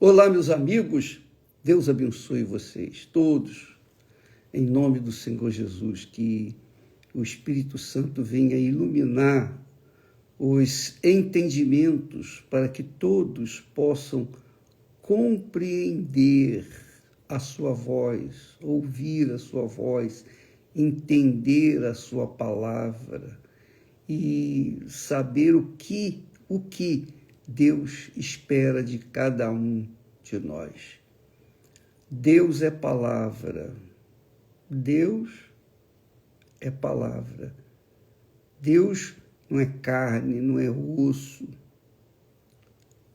Olá, meus amigos, Deus abençoe vocês todos, em nome do Senhor Jesus, que o Espírito Santo venha iluminar os entendimentos para que todos possam compreender a sua voz, ouvir a sua voz, entender a sua palavra e saber o que Deus espera de cada um de nós. Deus é palavra. Deus é palavra. Deus não é carne, não é osso.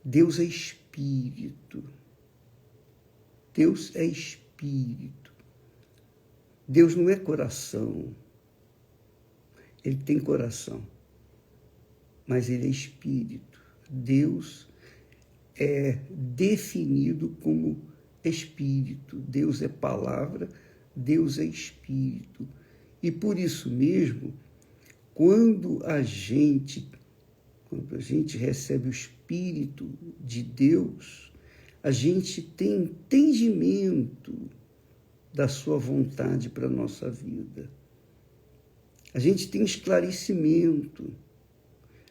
Deus é espírito. Deus é espírito. Deus não é coração. Ele tem coração, mas ele é espírito. Deus é definido como espírito. Deus é palavra, Deus é espírito. E por isso mesmo, quando a gente recebe o Espírito de Deus, a gente tem entendimento da sua vontade para a nossa vida. A gente tem esclarecimento.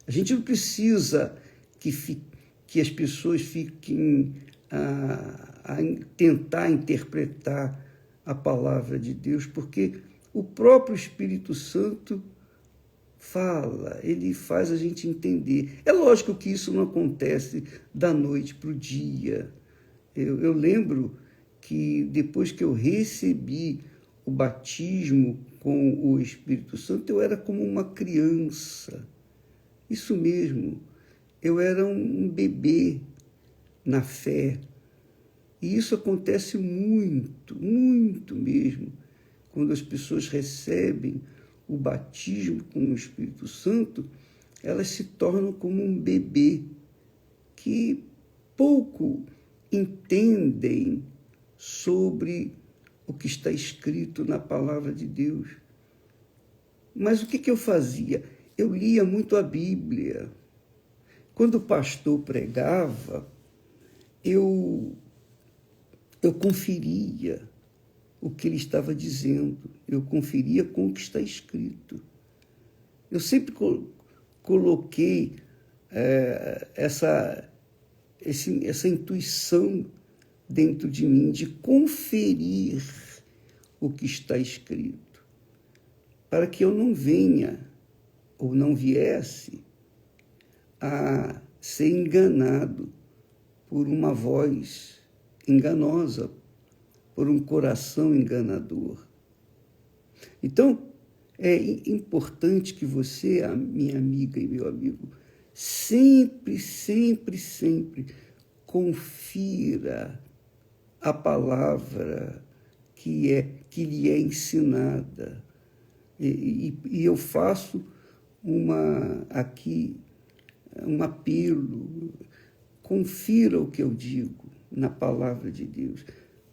A gente não precisa que as pessoas fiquem a tentar interpretar a palavra de Deus, porque o próprio Espírito Santo fala, ele faz a gente entender. É lógico que isso não acontece da noite para o dia. Eu lembro que depois que eu recebi o batismo com o Espírito Santo, eu era como uma criança. Isso mesmo, eu era um bebê na fé. E isso acontece muito, muito mesmo, quando as pessoas recebem o batismo com o Espírito Santo, elas se tornam como um bebê que pouco entendem sobre o que está escrito na palavra de Deus. Mas o que eu fazia? Eu lia muito a Bíblia. Quando o pastor pregava, eu conferia o que ele estava dizendo, eu conferia com o que está escrito. Eu sempre coloquei essa intuição dentro de mim de conferir o que está escrito, para que eu não venha ou não viesse a ser enganado por uma voz enganosa, por um coração enganador. Então, é importante que você, minha amiga e meu amigo, sempre confira a palavra que lhe é ensinada. E eu faço aqui um apelo: confira o que eu digo na palavra de Deus.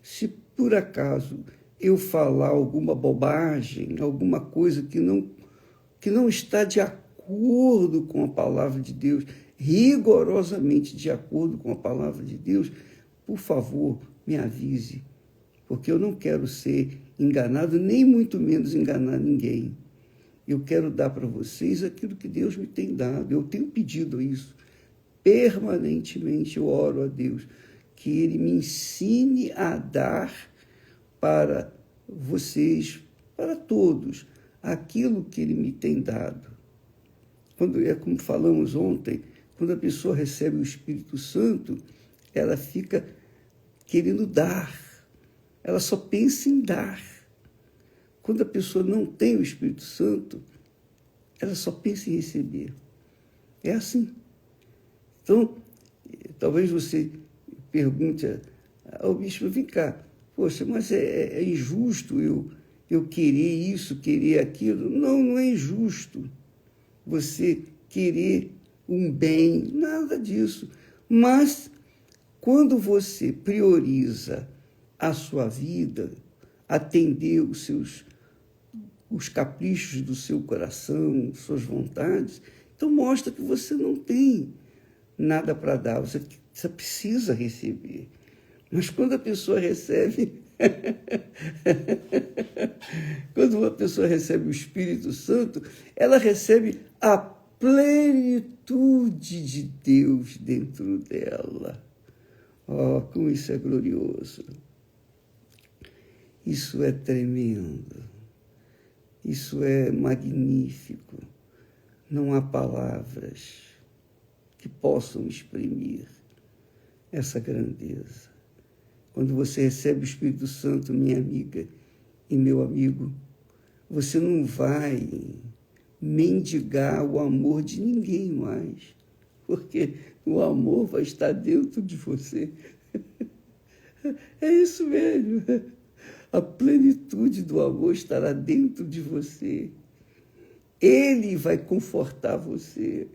Se por acaso eu falar alguma bobagem, alguma coisa que não está de acordo com a palavra de Deus, rigorosamente de acordo com a palavra de Deus, por favor, me avise, porque eu não quero ser enganado, nem muito menos enganar ninguém. Eu quero dar para vocês aquilo que Deus me tem dado. Eu tenho pedido isso permanentemente. Eu oro a Deus que Ele me ensine a dar para vocês, para todos, aquilo que Ele me tem dado. Como falamos ontem, quando a pessoa recebe o Espírito Santo, ela fica querendo dar. Ela só pensa em dar. Quando a pessoa não tem o Espírito Santo, ela só pensa em receber. É assim. Então, talvez você pergunte ao bispo: vem cá, poxa, mas é injusto eu querer isso, querer aquilo? Não, não é injusto você querer um bem, nada disso. Mas quando você prioriza a sua vida, atender os caprichos do seu coração, suas vontades, então mostra que você não tem nada para dar, você precisa receber. Mas quando a pessoa recebe, quando uma pessoa recebe o Espírito Santo, ela recebe a plenitude de Deus dentro dela. Oh, como isso é glorioso! Isso é tremendo. Isso é magnífico. Não há palavras que possam exprimir essa grandeza. Quando você recebe o Espírito Santo, minha amiga e meu amigo, você não vai mendigar o amor de ninguém mais, porque o amor vai estar dentro de você. É isso mesmo. A plenitude do amor estará dentro de você. Ele vai confortar você.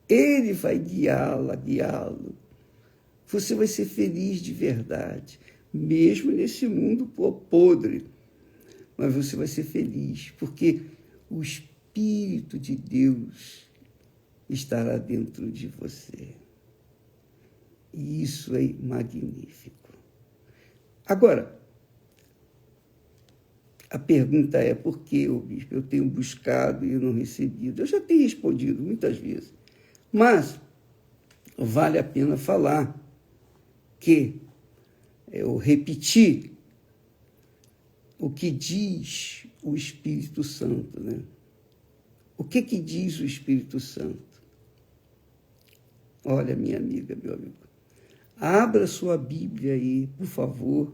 Ele vai guiá-lo. Você vai ser feliz de verdade, mesmo nesse mundo podre. Mas você vai ser feliz, porque o Espírito de Deus estará dentro de você. E isso é magnífico. Agora, a pergunta é por que, bispo, eu tenho buscado e eu não recebido? Eu já tenho respondido muitas vezes, mas vale a pena falar que eu repeti o que diz o Espírito Santo, né? O que diz o Espírito Santo? Olha, minha amiga, meu amigo, abra sua Bíblia aí, por favor,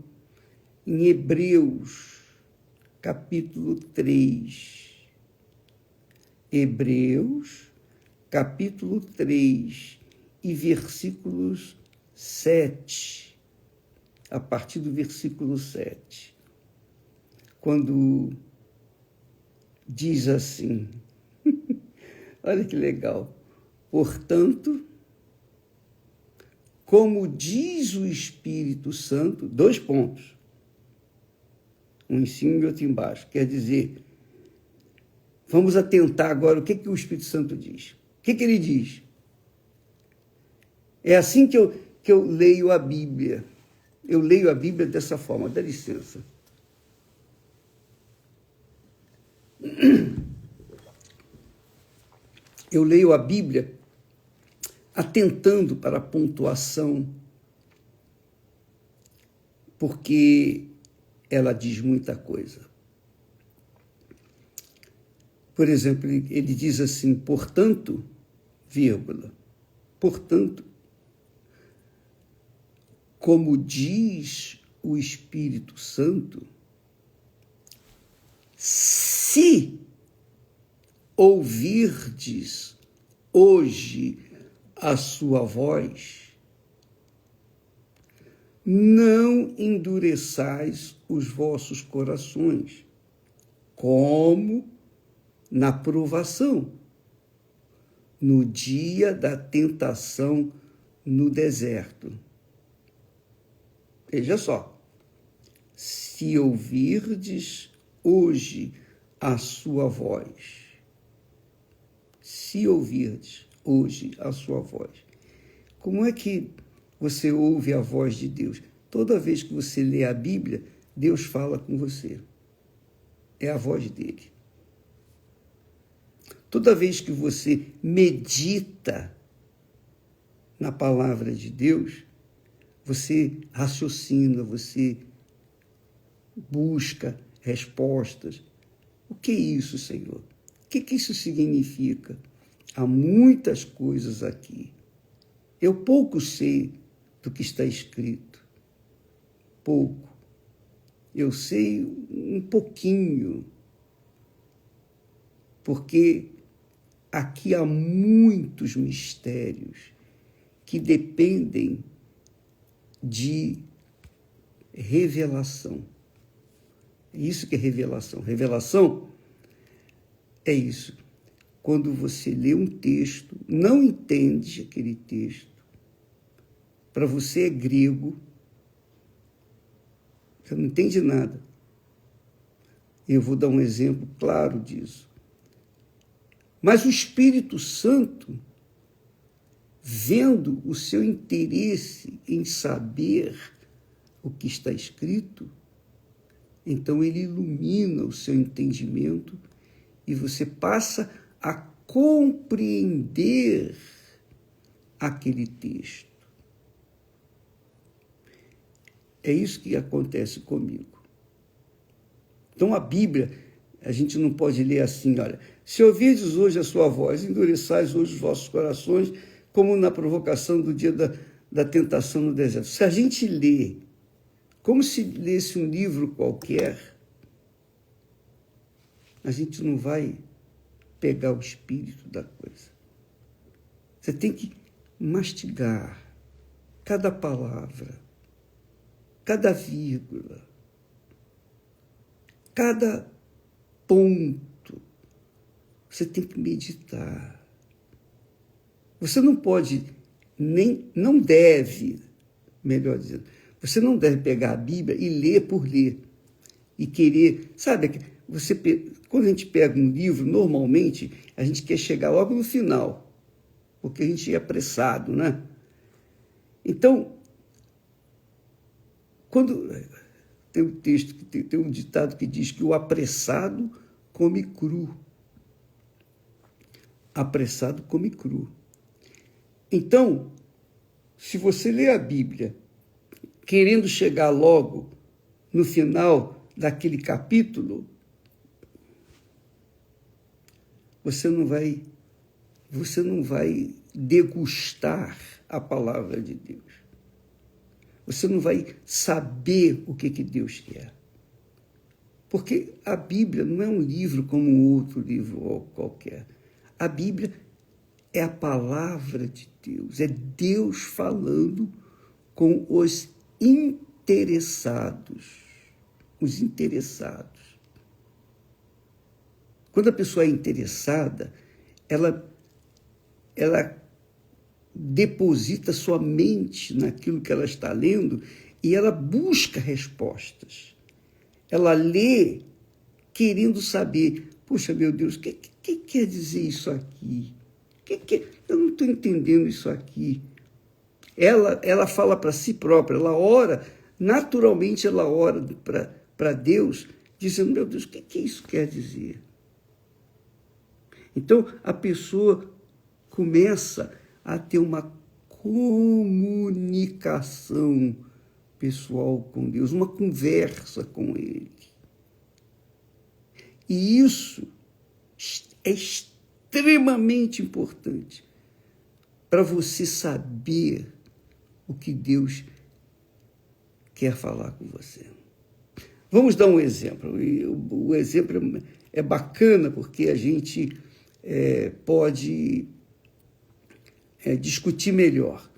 em Hebreus, capítulo 3. Hebreus, capítulo 3, e versículos 7, a partir do versículo 7, quando diz assim, olha que legal, portanto, como diz o Espírito Santo, 2 pontos, um em cima e outro embaixo, quer dizer, vamos atentar agora o que o Espírito Santo diz. O que ele diz? É assim que eu leio a Bíblia. Eu leio a Bíblia dessa forma, dá licença. Eu leio a Bíblia atentando para a pontuação, porque ela diz muita coisa. Por exemplo, ele diz assim, portanto, vírgula, portanto, como diz o Espírito Santo, se ouvirdes hoje a sua voz, não endureçais os vossos corações, como na provação, no dia da tentação no deserto. Veja só, se ouvirdes hoje a sua voz, se ouvirdes hoje a sua voz. Como é que você ouve a voz de Deus? Toda vez que você lê a Bíblia, Deus fala com você. É a voz dele. Toda vez que você medita na palavra de Deus, você raciocina, você busca respostas. O que é isso, Senhor? O que isso significa? Há muitas coisas aqui. Eu pouco sei do que está escrito. Pouco. Eu sei um pouquinho. Porque aqui há muitos mistérios que dependem de revelação. Isso que é revelação. Revelação é isso. Quando você lê um texto, não entende aquele texto, para você é grego, você não entende nada. Eu vou dar um exemplo claro disso. Mas o Espírito Santo, vendo o seu interesse em saber o que está escrito, então ele ilumina o seu entendimento e você passa a compreender aquele texto. É isso que acontece comigo. Então a Bíblia, a gente não pode ler assim, olha, se ouvirdes hoje a sua voz, endureçais hoje os vossos corações, como na provocação do dia da tentação no deserto. Se a gente lê como se lesse um livro qualquer, a gente não vai pegar o espírito da coisa. Você tem que mastigar cada palavra, cada vírgula, cada ponto. Você tem que meditar. Você não pode, não deve, melhor dizendo, você não deve pegar a Bíblia e ler por ler. E querer, sabe, quando a gente pega um livro, normalmente, a gente quer chegar logo no final, porque a gente é apressado, né? Então, quando tem um texto, tem um ditado que diz que o apressado come cru. Apressado come cru. Então, se você lê a Bíblia querendo chegar logo no final daquele capítulo, você não vai degustar a palavra de Deus. Você não vai saber o que Deus quer. Porque a Bíblia não é um livro como outro livro qualquer. A Bíblia é a palavra de Deus, é Deus falando com os interessados. Os interessados. Quando a pessoa é interessada, ela deposita sua mente naquilo que ela está lendo e ela busca respostas. Ela lê querendo saber, puxa, meu Deus, o que quer dizer isso aqui? Eu não estou entendendo isso aqui. Ela fala para si própria, ela ora, naturalmente ela ora para Deus, dizendo, meu Deus, o que isso quer dizer? Então, a pessoa começa a ter uma comunicação pessoal com Deus, uma conversa com Ele. E isso é extremamente importante para você saber o que Deus quer falar com você. Vamos dar um exemplo. O exemplo é bacana porque a gente pode discutir melhor.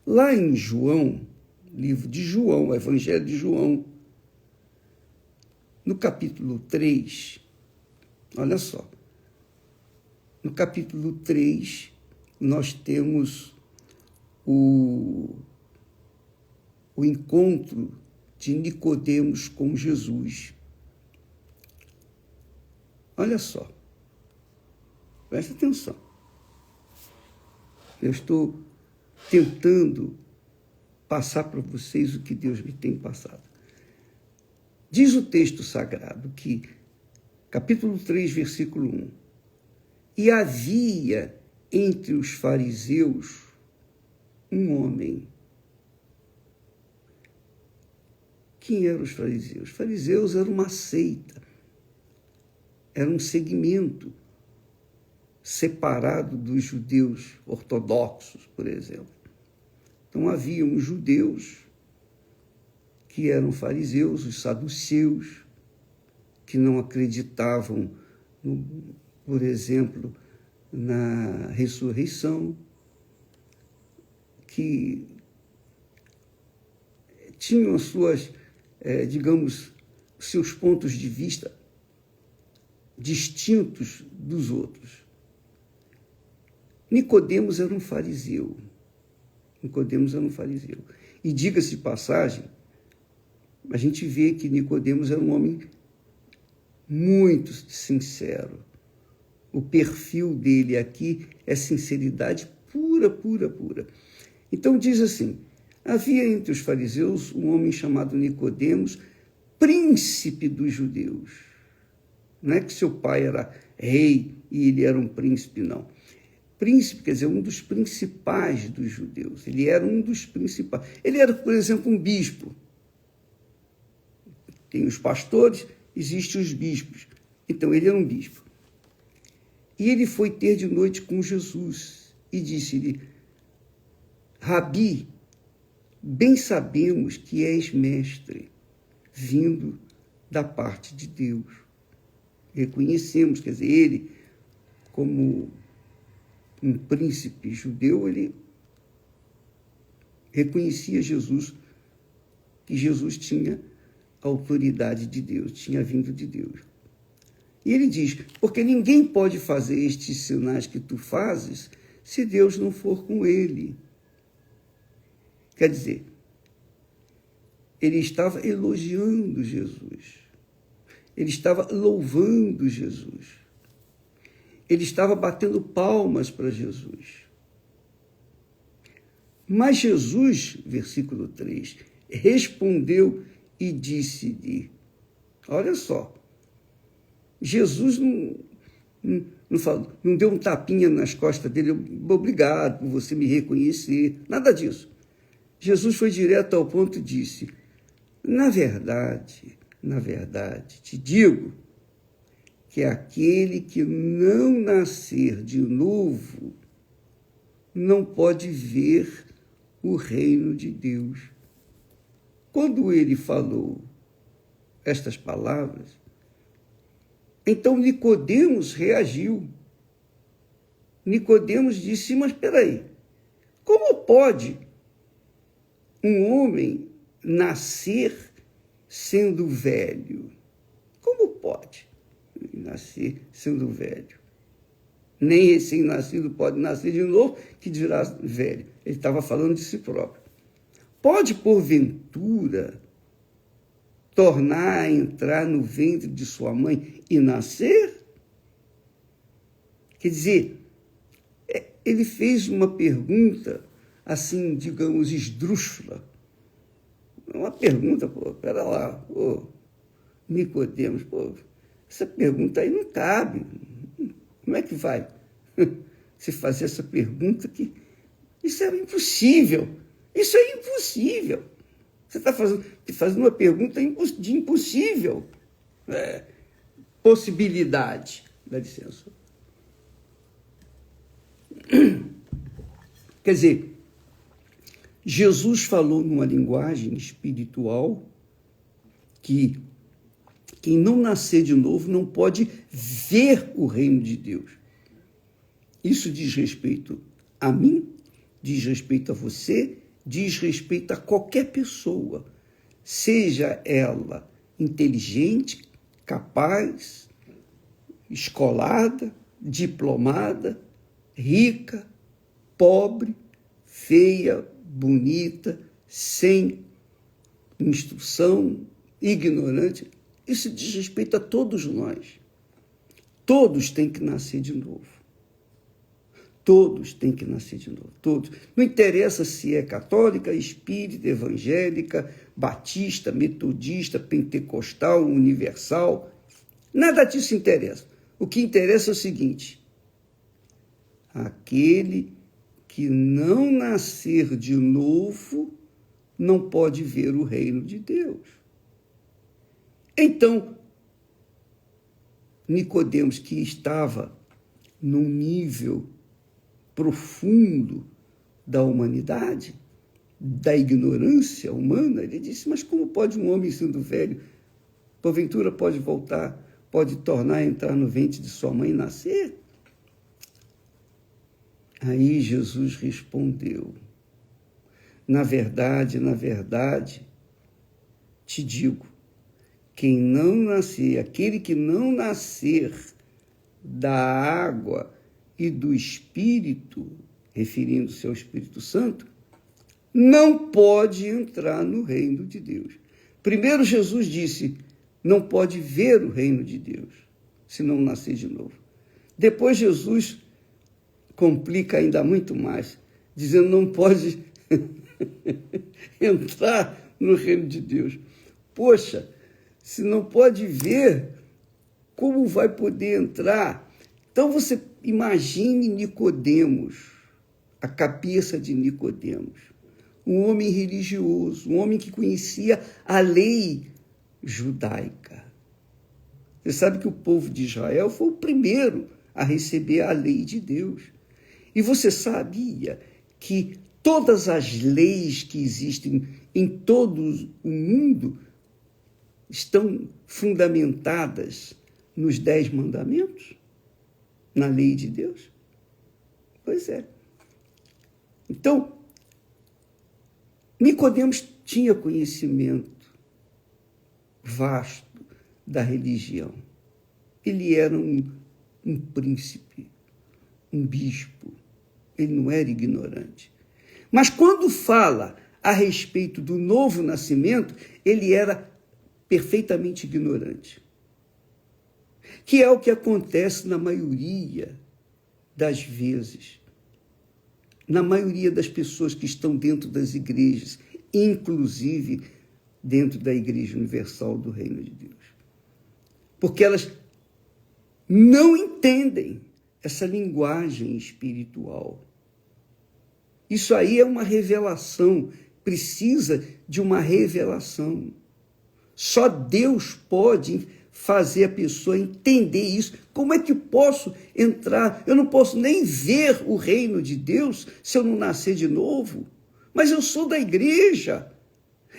Lá em João, livro de João, o Evangelho de João, no capítulo 3, olha só, no capítulo 3, nós temos o encontro de Nicodemos com Jesus. Olha só, presta atenção. Eu estou tentando passar para vocês o que Deus me tem passado. Diz o texto sagrado que, capítulo 3, versículo 1, e havia entre os fariseus um homem. Quem eram os fariseus? Os fariseus eram uma seita, era um segmento separado dos judeus ortodoxos, por exemplo. Então, havia os judeus que eram fariseus, os saduceus, que não acreditavam, por exemplo, na ressurreição, que tinham as suas, seus pontos de vista distintos dos outros. Nicodemos era um fariseu. E diga-se de passagem, a gente vê que Nicodemos era um homem muito sincero. O perfil dele aqui é sinceridade pura pura, pura, pura. Então diz assim: havia entre os fariseus um homem chamado Nicodemos, príncipe dos judeus. Não é que seu pai era rei e ele era um príncipe, não. Príncipe quer dizer um dos principais dos judeus. Ele era um dos principais. Ele era, por exemplo, um bispo. Tem os pastores, existem os bispos. Então, ele era um bispo. E ele foi ter de noite com Jesus e disse-lhe: Rabi, bem sabemos que és mestre, vindo da parte de Deus. Reconhecemos, quer dizer, ele, como um príncipe judeu, ele reconhecia Jesus, que Jesus tinha a autoridade de Deus, tinha vindo de Deus. E ele diz: porque ninguém pode fazer estes sinais que tu fazes se Deus não for com ele. Quer dizer, ele estava elogiando Jesus. Ele estava louvando Jesus. Ele estava batendo palmas para Jesus. Mas Jesus, versículo 3, respondeu e disse-lhe: olha só, Jesus não deu um tapinha nas costas dele, obrigado por você me reconhecer, nada disso. Jesus foi direto ao ponto e disse: na verdade, te digo que aquele que não nascer de novo não pode ver o reino de Deus. Quando ele falou estas palavras, então Nicodemos reagiu. Nicodemos disse: mas espera aí, como pode um homem nascer sendo velho? Como pode nascer sendo velho? Nem recém-nascido pode nascer de novo, que dirá velho. Ele estava falando de si próprio. Pode, porventura, tornar a entrar no ventre de sua mãe e nascer? Quer dizer, ele fez uma pergunta, assim, digamos, esdrúxula. Uma pergunta, pera lá, Nicodemos, essa pergunta aí não cabe. Como é que vai se fazer essa pergunta? Que isso é impossível. Isso é impossível. Você está fazendo uma pergunta de impossível possibilidade. Dá licença. Quer dizer, Jesus falou numa linguagem espiritual que quem não nascer de novo não pode ver o reino de Deus. Isso diz respeito a mim, diz respeito a você, diz respeito a qualquer pessoa, seja ela inteligente, capaz, escolada, diplomada, rica, pobre, feia, bonita, sem instrução, ignorante. Isso diz respeito a todos nós. Todos têm que nascer de novo. Todos têm que nascer de novo. Todos. Não interessa se é católica, espírita, evangélica, batista, metodista, pentecostal, universal. Nada disso interessa. O que interessa é o seguinte: aquele que não nascer de novo não pode ver o reino de Deus. Então, Nicodemos, que estava num nível profundo da humanidade, da ignorância humana, ele disse: mas como pode um homem sendo velho, porventura pode voltar, pode tornar a entrar no ventre de sua mãe e nascer? Aí Jesus respondeu: na verdade, te digo, quem não nascer, aquele que não nascer da água e do Espírito, referindo-se ao Espírito Santo, não pode entrar no reino de Deus. Primeiro Jesus disse: não pode ver o reino de Deus se não nascer de novo. Depois Jesus complica ainda muito mais. dizendo não pode entrar no reino de Deus. Poxa, se não pode ver, como vai poder entrar? Então você imagine Nicodemos, a cabeça de Nicodemos, um homem religioso, um homem que conhecia a lei judaica. Você sabe que o povo de Israel foi o primeiro a receber a lei de Deus. E você sabia que todas as leis que existem em todo o mundo estão fundamentadas nos 10 mandamentos? Na lei de Deus? Pois é. Então, Nicodemos tinha conhecimento vasto da religião. Ele era um príncipe, um bispo. Ele não era ignorante. Mas quando fala a respeito do novo nascimento, ele era perfeitamente ignorante. Que é o que acontece na maioria das vezes. Na maioria das pessoas que estão dentro das igrejas, inclusive dentro da Igreja Universal do Reino de Deus. Porque elas não entendem essa linguagem espiritual. Isso aí é uma revelação, precisa de uma revelação. Só Deus pode fazer a pessoa entender isso. Como é que posso entrar? Eu não posso nem ver o reino de Deus se eu não nascer de novo. Mas eu sou da igreja.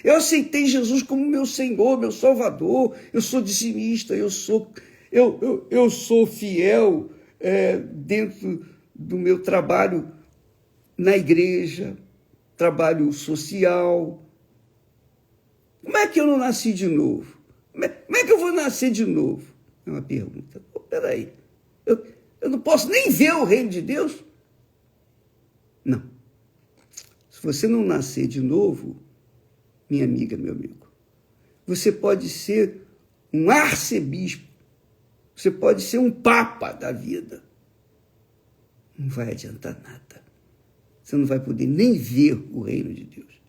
Eu aceitei Jesus como meu Senhor, meu Salvador. Eu sou dizimista, eu sou fiel dentro do meu trabalho na igreja, trabalho social. Como é que eu não nasci de novo? Como é que eu vou nascer de novo? É uma pergunta. Peraí, eu não posso nem ver o reino de Deus? Não. Se você não nascer de novo, minha amiga, meu amigo, você pode ser um arcebispo, você pode ser um papa da vida. Não vai adiantar nada. Você não vai poder nem ver o reino de Deus.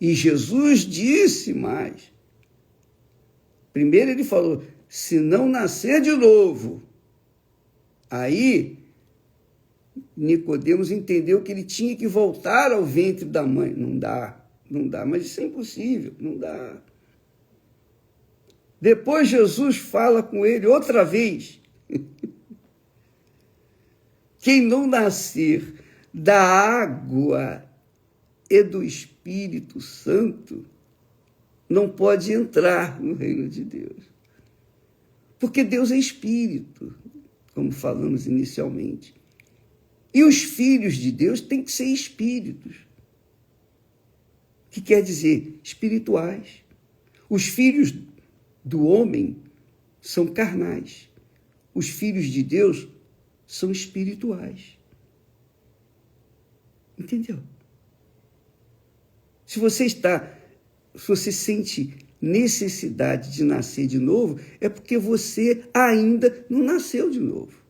E Jesus disse mais. Primeiro ele falou, se não nascer de novo. Aí, Nicodemos entendeu que ele tinha que voltar ao ventre da mãe. Não dá, mas isso é impossível, não dá. Depois Jesus fala com ele outra vez. Quem não nascer da água e do Espírito Santo não pode entrar no reino de Deus. Porque Deus é Espírito, como falamos inicialmente. E os filhos de Deus têm que ser espíritos. Que quer dizer espirituais. Os filhos do homem são carnais. Os filhos de Deus são espirituais. Entendeu? Se você sente necessidade de nascer de novo, é porque você ainda não nasceu de novo.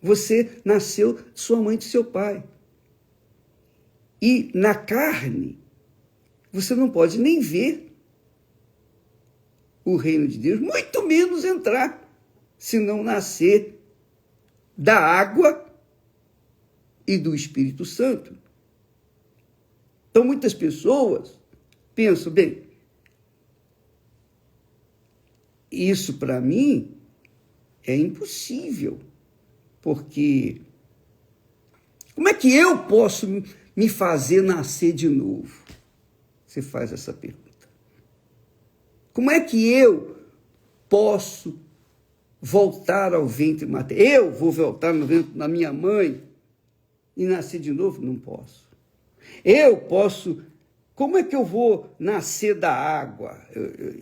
Você nasceu de sua mãe e de seu pai. E na carne, você não pode nem ver o reino de Deus, muito menos entrar, se não nascer da água e do Espírito Santo. Então, muitas pessoas pensam, bem, isso para mim é impossível, porque como é que eu posso me fazer nascer de novo? Você faz essa pergunta. Como é que eu posso voltar ao ventre materno? Eu vou voltar no ventre da minha mãe e nascer de novo? Não posso. Eu posso... Como é que eu vou nascer da água?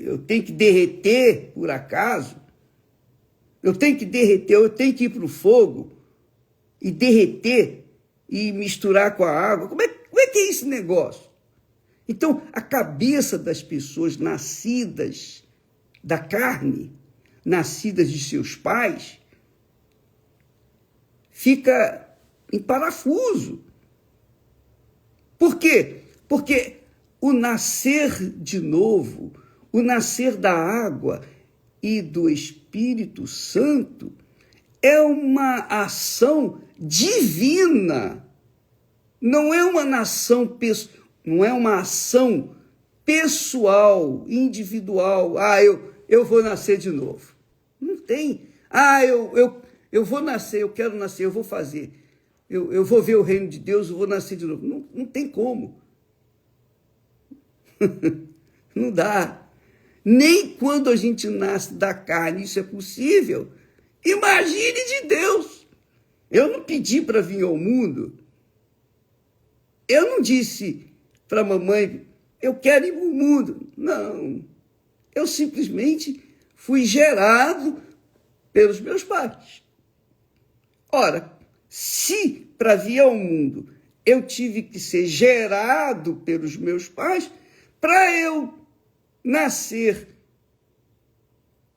Eu tenho que derreter, por acaso? Eu tenho que derreter, eu tenho que ir para o fogo e derreter e misturar com a água? Como é que é esse negócio? Então, a cabeça das pessoas nascidas da carne, nascidas de seus pais, fica em parafuso. Por quê? Porque o nascer de novo, o nascer da água e do Espírito Santo é uma ação divina. Não é uma não é uma ação pessoal, individual. Eu vou nascer de novo. Não tem. Eu vou nascer, eu quero nascer, eu vou fazer. Eu vou ver o reino de Deus, eu vou nascer de novo. Não tem como. Não dá. Nem quando a gente nasce da carne isso é possível. Imagine de Deus. Eu não pedi para vir ao mundo. Eu não disse para a mamãe, eu quero ir para o mundo. Não. Eu simplesmente fui gerado pelos meus pais. Ora, se para vir ao mundo eu tive que ser gerado pelos meus pais, para eu nascer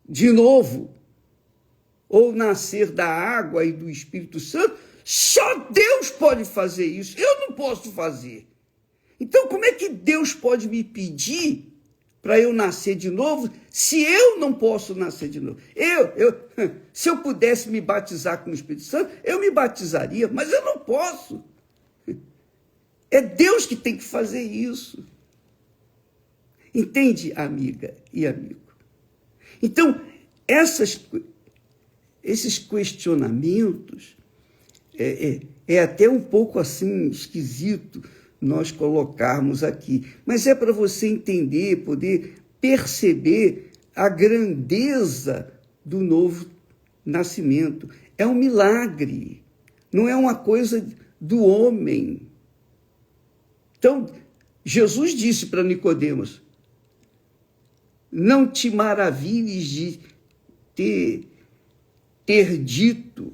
de novo, ou nascer da água e do Espírito Santo, só Deus pode fazer isso. Eu não posso fazer. Então, como é que Deus pode me pedir para eu nascer de novo, se eu não posso nascer de novo? Se eu pudesse me batizar com o Espírito Santo, eu me batizaria, mas eu não posso. É Deus que tem que fazer isso. Entende, amiga e amigo? Então, esses questionamentos, é até um pouco assim esquisito nós colocarmos aqui, mas é para você entender, poder perceber a grandeza do novo nascimento. É um milagre, não é uma coisa do homem. Então, Jesus disse para Nicodemos, não te maravilhes de ter dito,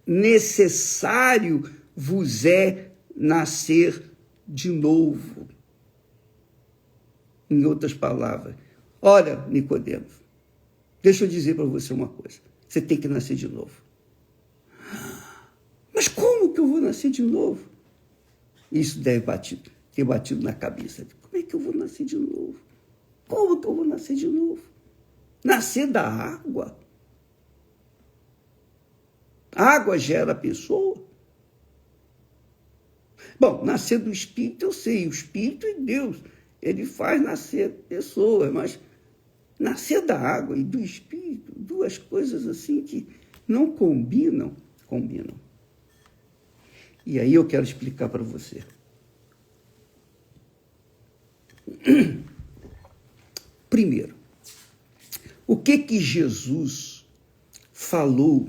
necessário vos é nascer de novo. Em outras palavras, olha, Nicodemos, deixa eu dizer para você uma coisa, você tem que nascer de novo. Mas como que eu vou nascer de novo? Isso deve ter batido na cabeça. Como é que eu vou nascer de novo? Como que eu vou nascer de novo? Nascer da água? A água gera a pessoa? Bom, nascer do Espírito eu sei, o Espírito é Deus, ele faz nascer pessoas, mas nascer da água e do Espírito, duas coisas assim que não combinam. E aí eu quero explicar para você. Primeiro, o que Jesus falou?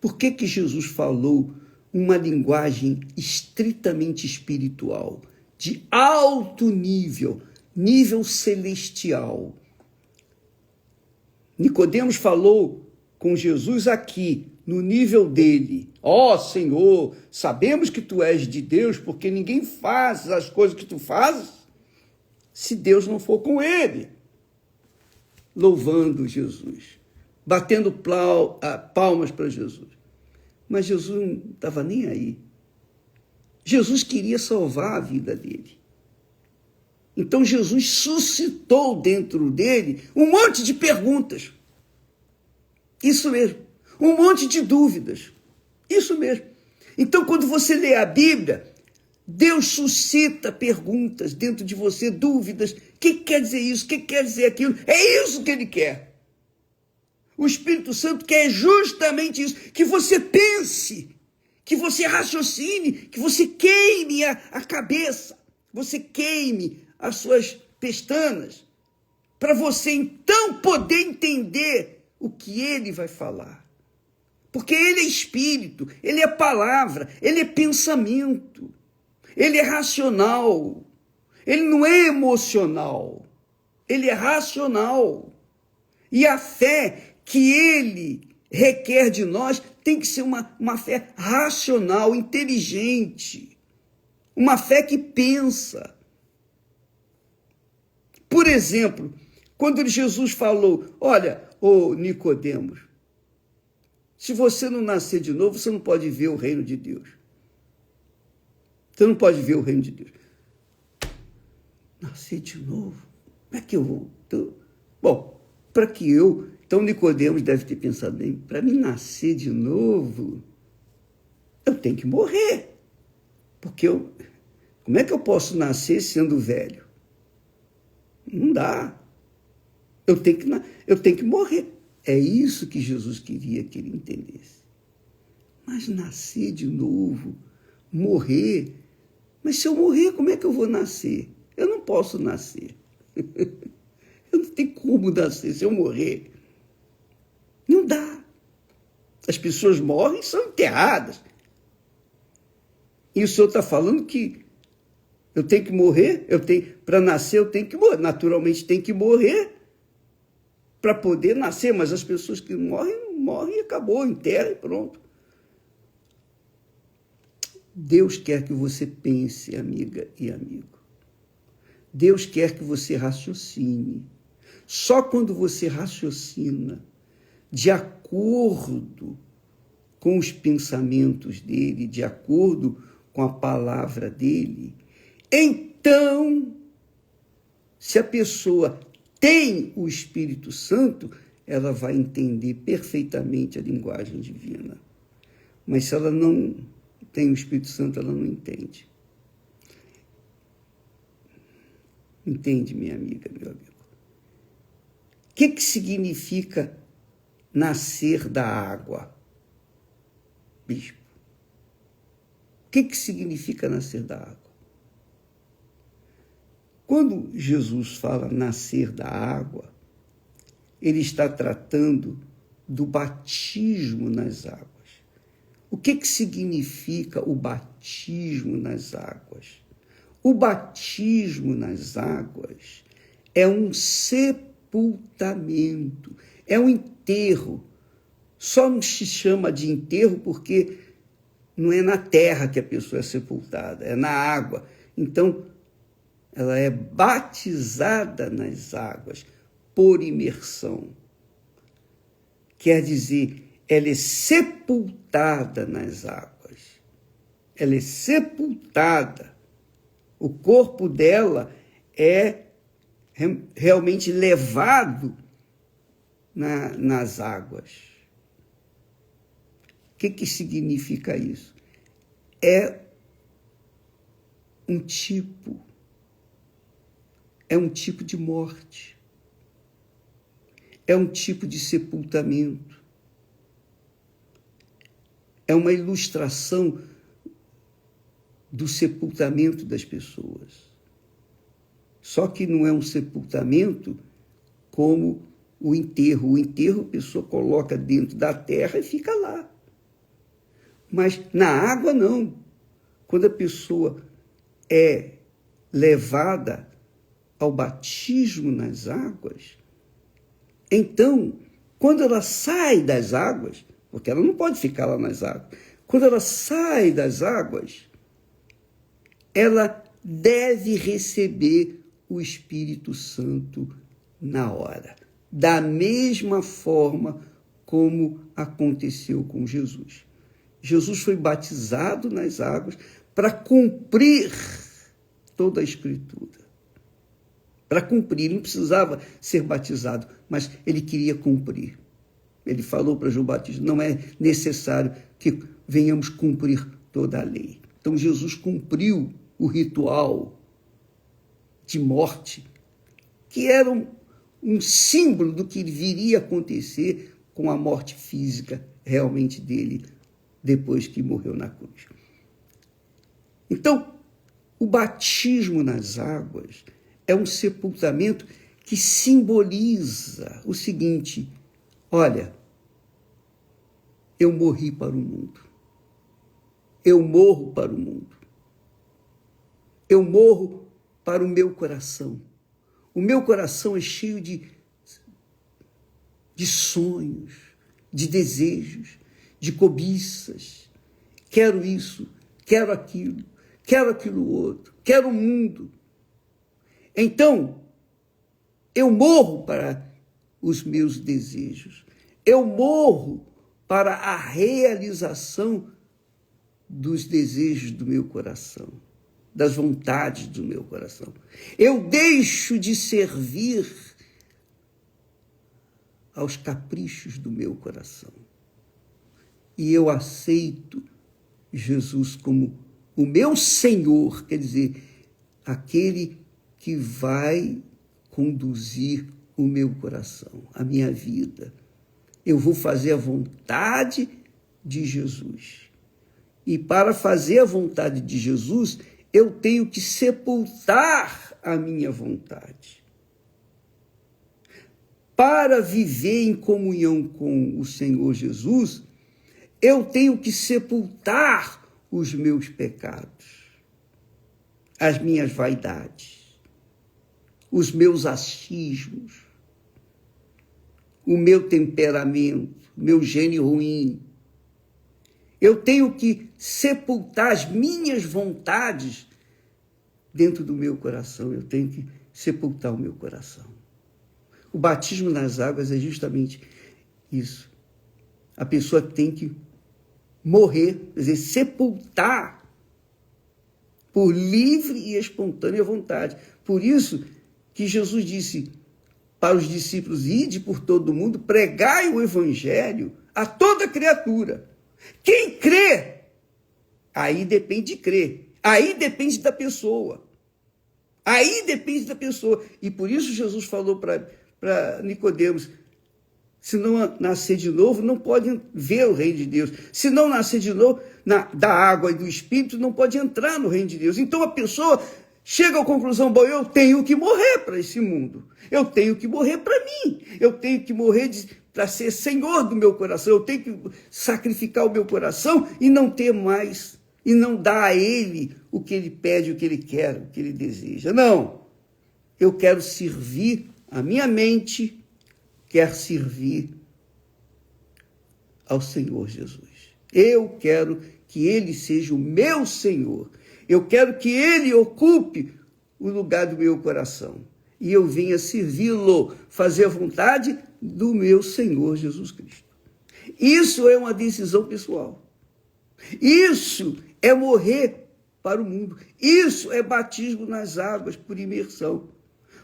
Por que Jesus falou uma linguagem estritamente espiritual, de alto nível, nível celestial? Nicodemos falou com Jesus aqui, no nível dele. Ó Senhor, sabemos que tu és de Deus, porque ninguém faz as coisas que tu fazes se Deus não for com ele. Louvando Jesus, batendo palmas para Jesus. Mas Jesus não estava nem aí. Jesus queria salvar a vida dele. Então Jesus suscitou dentro dele um monte de perguntas. Isso mesmo. Um monte de dúvidas. Isso mesmo. Então, quando você lê a Bíblia, Deus suscita perguntas dentro de você, dúvidas. O que quer dizer isso? O que quer dizer aquilo? É isso que ele quer. O Espírito Santo quer justamente isso, que você pense, que você raciocine, que você queime a cabeça, você queime as suas pestanas, para você então poder entender o que ele vai falar. Porque ele é Espírito, ele é palavra, ele é pensamento, ele é racional, ele não é emocional, ele é racional. E a fé que ele requer de nós tem que ser uma fé racional, inteligente, uma fé que pensa. Por exemplo, quando Jesus falou, olha, ô Nicodemos, se você não nascer de novo, você não pode ver o reino de Deus. Você não pode ver o reino de Deus. Nascer de novo? Como é que eu vou? Bom, para que eu... Então Nicodemos deve ter pensado bem, para mim nascer de novo, eu tenho que morrer. Porque como é que eu posso nascer sendo velho? Não dá. Eu tenho que morrer. É isso que Jesus queria que ele entendesse. Mas nascer de novo, morrer... Mas se eu morrer, como é que eu vou nascer? Eu não posso nascer. Eu não tenho como nascer se eu morrer. Não dá. As pessoas morrem e são enterradas. E o senhor está falando que eu tenho que morrer? Para nascer, eu tenho que morrer. Naturalmente, tem que morrer para poder nascer. Mas as pessoas que morrem e acabou, enterra e pronto. Deus quer que você pense, amiga e amigo. Deus quer que você raciocine. Só quando você raciocina de acordo com os pensamentos dele, de acordo com a palavra dele, então, se a pessoa tem o Espírito Santo, ela vai entender perfeitamente a linguagem divina. Mas se ela não tem o Espírito Santo, ela não entende. Entende, minha amiga, meu amigo? O que significa nascer da água, bispo? O que significa nascer da água? Quando Jesus fala nascer da água, ele está tratando do batismo nas águas. O que significa o batismo nas águas? O batismo nas águas é um sepultamento, é um enterro. Só não se chama de enterro porque não é na terra que a pessoa é sepultada, é na água. Então, ela é batizada nas águas por imersão. Quer dizer, ela é sepultada nas águas. Ela é sepultada. O corpo dela é realmente levado nas águas. O que significa isso? É um tipo de morte. É um tipo de sepultamento. É uma ilustração do sepultamento das pessoas. Só que não é um sepultamento como o enterro. O enterro a pessoa coloca dentro da terra e fica lá. Mas na água não. Quando a pessoa é levada ao batismo nas águas, então, quando ela sai das águas, porque ela não pode ficar lá nas águas, quando ela sai das águas, ela deve receber o Espírito Santo na hora, da mesma forma como aconteceu com Jesus. Jesus foi batizado nas águas para cumprir toda a Escritura. Para cumprir, ele não precisava ser batizado, mas ele queria cumprir. Ele falou para João Batista, não é necessário que venhamos cumprir toda a lei. Então Jesus cumpriu o ritual de morte, que era um símbolo do que viria a acontecer com a morte física realmente dele, depois que morreu na cruz. Então, o batismo nas águas é um sepultamento que simboliza o seguinte: olha, eu morri para o mundo. Eu morro para o mundo. Eu morro para o meu coração. O meu coração é cheio de sonhos, de desejos, de cobiças. Quero isso, quero aquilo outro, quero o mundo. Então, eu morro para os meus desejos. Eu morro para a realização dos desejos do meu coração, das vontades do meu coração. Eu deixo de servir aos caprichos do meu coração. E eu aceito Jesus como o meu Senhor, quer dizer, aquele que vai conduzir o meu coração, a minha vida. Eu vou fazer a vontade de Jesus. E para fazer a vontade de Jesus, eu tenho que sepultar a minha vontade. Para viver em comunhão com o Senhor Jesus, eu tenho que sepultar os meus pecados, as minhas vaidades, os meus achismos, o meu temperamento, meu gênio ruim. Eu tenho que sepultar as minhas vontades dentro do meu coração. Eu tenho que sepultar o meu coração. O batismo nas águas é justamente isso. A pessoa tem que morrer, quer dizer, sepultar por livre e espontânea vontade. Por isso que Jesus disse para os discípulos: ide por todo o mundo, pregai o evangelho a toda criatura. Quem crê, aí depende de crer, aí depende da pessoa. Aí depende da pessoa. E por isso Jesus falou para Nicodemos: se não nascer de novo, não pode ver o reino de Deus. Se não nascer de novo da água e do Espírito, não pode entrar no reino de Deus. Então a pessoa chega à conclusão: bom, eu tenho que morrer para esse mundo. Eu tenho que morrer para mim. Eu tenho que morrer para ser senhor do meu coração. Eu tenho que sacrificar o meu coração e não ter mais, e não dar a ele o que ele pede, o que ele quer, o que ele deseja. Não. Eu quero servir, a minha mente quer servir ao Senhor Jesus. Eu quero que ele seja o meu Senhor. Eu quero que ele ocupe o lugar do meu coração. E eu venha servi-lo, fazer a vontade do meu Senhor Jesus Cristo. Isso é uma decisão pessoal. Isso é morrer para o mundo. Isso é batismo nas águas por imersão.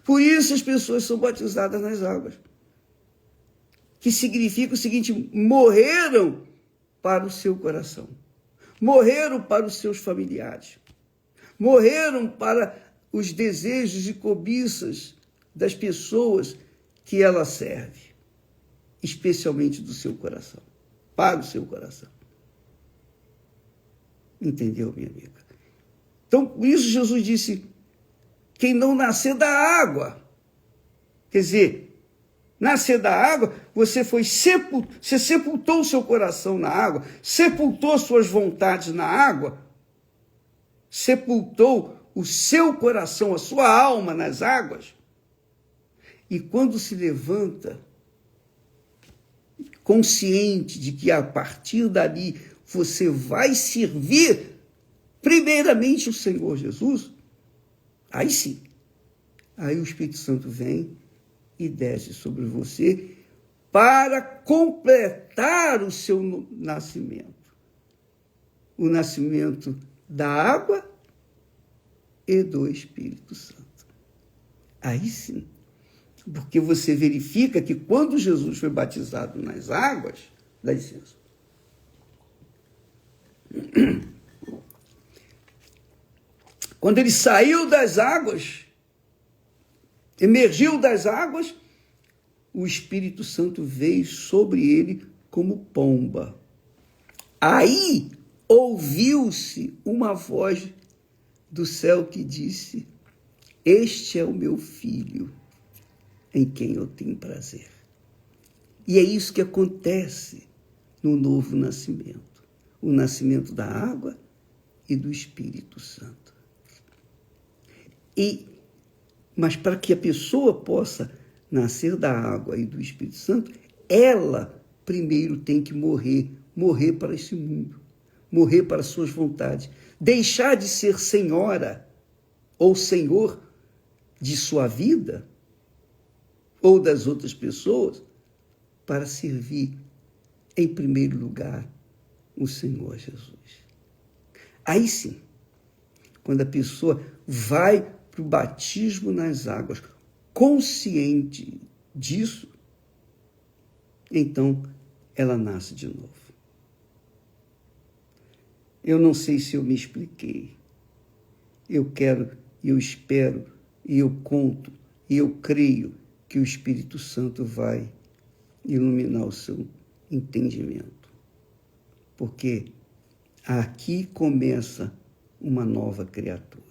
Por isso as pessoas são batizadas nas águas. Que significa o seguinte: morreram para o seu coração. Morreram para os seus familiares. Morreram para os desejos e cobiças das pessoas que ela serve, especialmente do seu coração, para o seu coração. Entendeu, minha amiga? Então, por isso Jesus disse: quem não nascer da água, quer dizer, nascer da água, você sepultou o seu coração na água, sepultou suas vontades na água, sepultou o seu coração, a sua alma nas águas. E quando se levanta, consciente de que a partir dali você vai servir primeiramente o Senhor Jesus, aí sim, aí o Espírito Santo vem e desce sobre você para completar o seu nascimento. O nascimento da água e do Espírito Santo. Aí sim, porque você verifica que quando Jesus foi batizado nas águas, dá licença. Quando ele saiu das águas, emergiu das águas, o Espírito Santo veio sobre ele como pomba. Aí ouviu-se uma voz do céu que disse: este é o meu filho, em quem eu tenho prazer. E é isso que acontece no novo nascimento, o nascimento da água e do Espírito Santo. Mas para que a pessoa possa nascer da água e do Espírito Santo, ela primeiro tem que morrer para esse mundo, morrer para suas vontades, deixar de ser senhora ou senhor de sua vida ou das outras pessoas, para servir em primeiro lugar o Senhor Jesus. Aí sim, quando a pessoa vai para o batismo nas águas, consciente disso, então ela nasce de novo. Eu não sei se eu me expliquei. Eu quero, eu espero, e eu conto, e eu creio que o Espírito Santo vai iluminar o seu entendimento. Porque aqui começa uma nova criatura.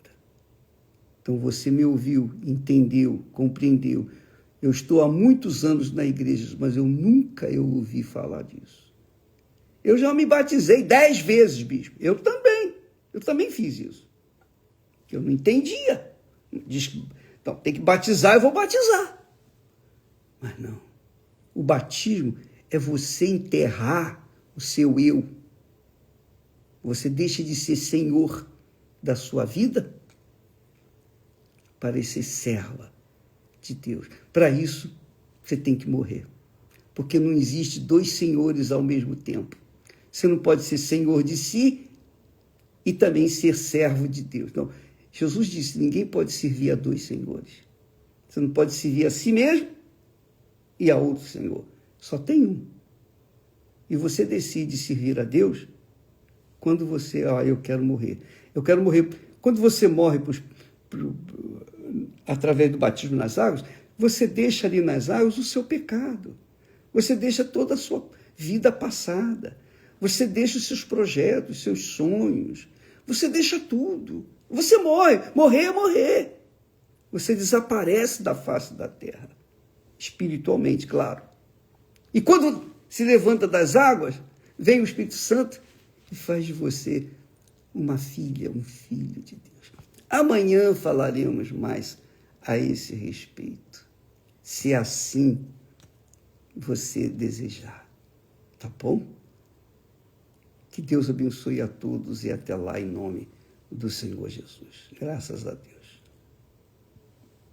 Então você me ouviu, entendeu, compreendeu. Eu estou há muitos anos na igreja, mas eu nunca ouvi falar disso. Eu já me batizei 10 vezes, bispo. Eu também fiz isso. Eu não entendia. Diz, então, tem que batizar, eu vou batizar. Mas não. O batismo é você enterrar o seu eu. Você deixa de ser senhor da sua vida para ser serva de Deus. Para isso, você tem que morrer. Porque não existe dois senhores ao mesmo tempo. Você não pode ser senhor de si e também ser servo de Deus. Não. Jesus disse, ninguém pode servir a dois senhores. Você não pode servir a si mesmo e a outro senhor. Só tem um. E você decide servir a Deus quando você, eu quero morrer. Eu quero morrer. Quando você morre através do batismo nas águas, você deixa ali nas águas o seu pecado. Você deixa toda a sua vida passada. Você deixa os seus projetos, os seus sonhos. Você deixa tudo. Você morre. Morrer é morrer. Você desaparece da face da terra. Espiritualmente, claro. E quando se levanta das águas, vem o Espírito Santo e faz de você uma filha, um filho de Deus. Amanhã falaremos mais a esse respeito, se assim você desejar. Tá bom? Que Deus abençoe a todos e até lá em nome do Senhor Jesus. Graças a Deus.